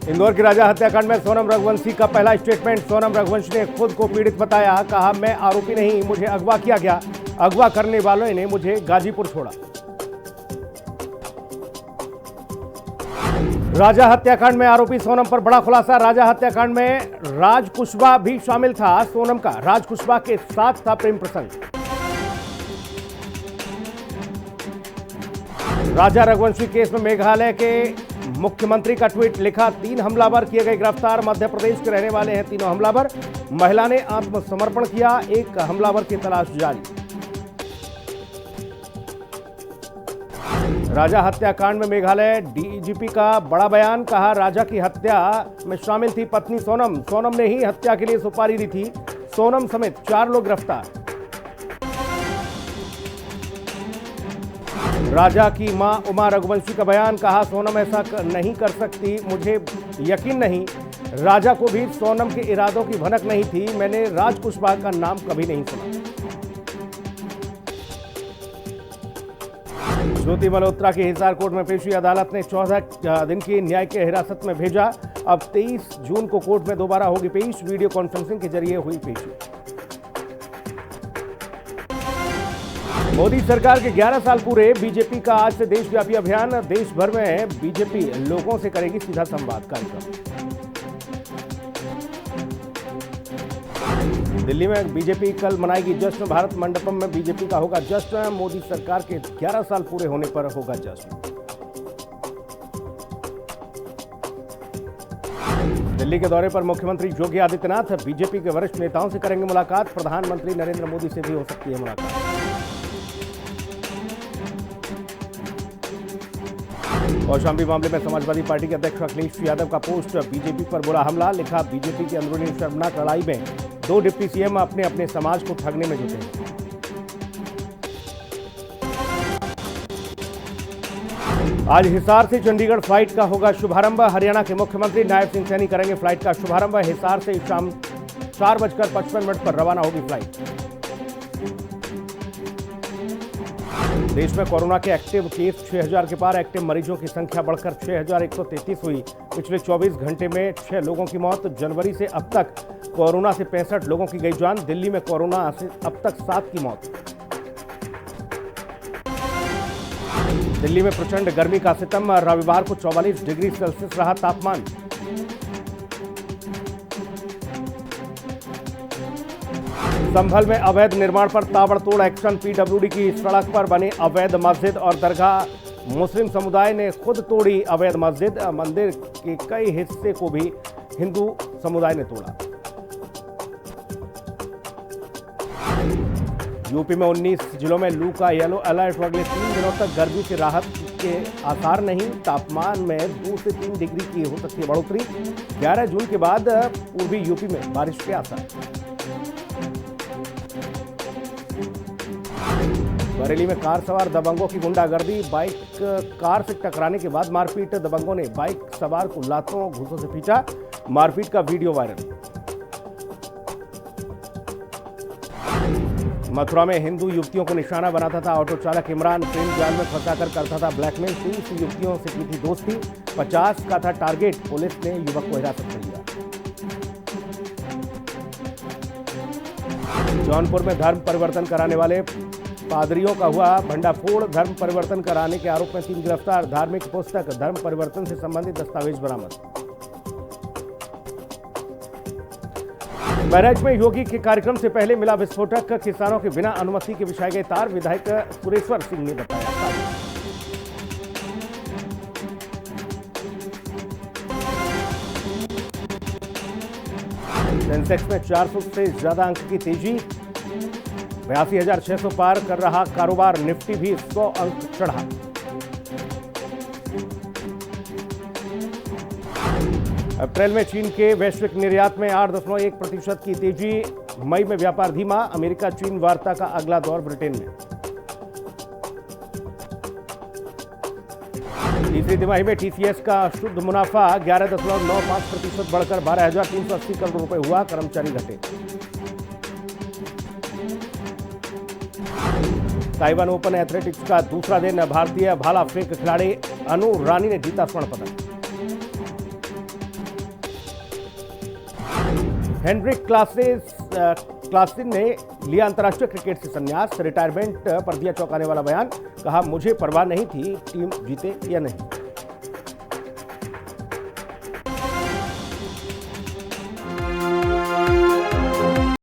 इंदौर के राजा हत्याकांड में सोनम रघुवंशी का पहला स्टेटमेंट। सोनम रघुवंशी ने खुद को पीड़ित बताया, कहा मैं आरोपी नहीं, मुझे अगवा किया गया, अगवा करने वालों ने मुझे गाजीपुर छोड़ा। राजा हत्याकांड में आरोपी सोनम पर बड़ा खुलासा। राजा हत्याकांड में राज कुशवाहा भी शामिल था। सोनम का राज कुशवाहा के साथ था प्रेम प्रसंग। राजा रघुवंशी केस में मेघालय के मुख्यमंत्री का ट्वीट, लिखा 3 हमलावर किए गए गिरफ्तार। मध्य प्रदेश के रहने वाले हैं तीनों हमलावर। महिला ने आत्मसमर्पण किया, एक हमलावर की तलाश जारी। राजा हत्याकांड में मेघालय डीजीपी का बड़ा बयान, कहा राजा की हत्या में शामिल थी पत्नी सोनम। सोनम ने ही हत्या के लिए सुपारी दी थी। सोनम समेत 4 लोग गिरफ्तार। राजा की मां उमा रघुवंशी का बयान, कहा सोनम ऐसा नहीं कर सकती, मुझे यकीन नहीं। राजा को भी सोनम के इरादों की भनक नहीं थी, मैंने राज कुशवाहा का नाम कभी नहीं सुना। ज्योति मल्होत्रा की हिसार कोर्ट में पेशी, अदालत ने 14 दिन की न्यायिक हिरासत में भेजा। अब 23 जून को कोर्ट में दोबारा होगी पेश। वीडियो कॉन्फ्रेंसिंग के जरिए हुई पेशी। मोदी सरकार के 11 साल पूरे, बीजेपी का आज से देशव्यापी अभियान। देश भर में बीजेपी लोगों से करेगी सीधा संवाद कार्यक्रम। दिल्ली में बीजेपी कल मनाएगी जश्न। भारत मंडपम में बीजेपी का होगा जश्न। मोदी सरकार के 11 साल पूरे होने पर होगा जश्न। दिल्ली के दौरे पर मुख्यमंत्री योगी आदित्यनाथ बीजेपी के वरिष्ठ नेताओं से करेंगे मुलाकात। प्रधानमंत्री नरेंद्र मोदी से भी हो सकती है मुलाकात। कौशाम्बी मामले में समाजवादी पार्टी के अध्यक्ष अखिलेश यादव का पोस्ट, बीजेपी पर बुरा हमला, लिखा बीजेपी की अंदरूनी शर्मनाक लड़ाई में 2 डिप्टी सीएम अपने अपने समाज को ठगने में जुटे हैं। आज हिसार से चंडीगढ़ फ्लाइट का होगा शुभारंभ। हरियाणा के मुख्यमंत्री नायब सिंह सैनी करेंगे फ्लाइट का शुभारंभ। हिसार से शाम 4:55 पर रवाना होगी फ्लाइट। देश में कोरोना के एक्टिव केस 6000 के पार। एक्टिव मरीजों की संख्या बढ़कर 6133 हुई। पिछले 24 घंटे में 6 लोगों की मौत। जनवरी से अब तक कोरोना से 65 लोगों की गई जान। दिल्ली में कोरोना से अब तक 7 की मौत। दिल्ली में प्रचंड गर्मी का सितम। रविवार को 44 डिग्री सेल्सियस रहा तापमान। संभल में अवैध निर्माण पर ताबड़तोड़ एक्शन। पीडब्ल्यूडी की सड़क पर बनी अवैध मस्जिद और दरगाह। मुस्लिम समुदाय ने खुद तोड़ी अवैध मस्जिद। मंदिर के कई हिस्से को भी हिंदू समुदाय ने तोड़ा। यूपी में 19 जिलों में लू का येलो अलर्ट। अगले 3 दिनों तक गर्मी से राहत के आसार नहीं। तापमान में 2 से 3 डिग्री की हो सकती है बढ़ोतरी। 11 जून के बाद पूर्वी यूपी में बारिश के आसार। बरेली में कार सवार दबंगों की गुंडागर्दी। बाइक कार से टकराने के बाद मारपीट। दबंगों ने बाइक सवार को लातों घूंसों से पीटा। मारपीट का वीडियो वायरल। मथुरा में हिंदू युवतियों को निशाना बनाता था ऑटो चालक इमरान। प्रेम जाल में फंसाकर करता था ब्लैकमेल। 30 युवतियों से की थी दोस्ती। 50 का था टारगेट। पुलिस ने युवक को हिरासत में लिया। जौनपुर में धर्म परिवर्तन कराने वाले पादरियों का हुआ भंडाफोड़। धर्म परिवर्तन कराने के आरोप में 3 गिरफ्तार। धार्मिक पुस्तक, धर्म परिवर्तन से संबंधित दस्तावेज बरामद। बहराइच में योगी के कार्यक्रम से पहले मिला विस्फोटक। किसानों के बिना अनुमति के बिछाए गए तार। विधायक सुरेश्वर सिंह ने बताया। सेंसेक्स में 400 से ज्यादा अंक की तेजी। 82,600 पार कर रहा कारोबार। निफ्टी भी 100 अंक चढ़ा। अप्रैल में चीन के वैश्विक निर्यात में 8.1% की तेजी। मई में व्यापार धीमा। अमेरिका चीन वार्ता का अगला दौर ब्रिटेन में। तीसरी तिमाही में टीसीएस का शुद्ध मुनाफा 11.95% बढ़कर 12,380 करोड़ रुपए हुआ। कर्मचारी घटे। ताइवान ओपन एथलेटिक्स का दूसरा दिन। भारतीय भाला फेंक खिलाड़ी अनु रानी ने जीता स्वर्ण पदक। हेनरिक क्लासन ने लिया अंतर्राष्ट्रीय क्रिकेट से संन्यास, रिटायरमेंट पर दिया चौंकाने वाला बयान, कहा मुझे परवाह नहीं थी टीम जीते या नहीं।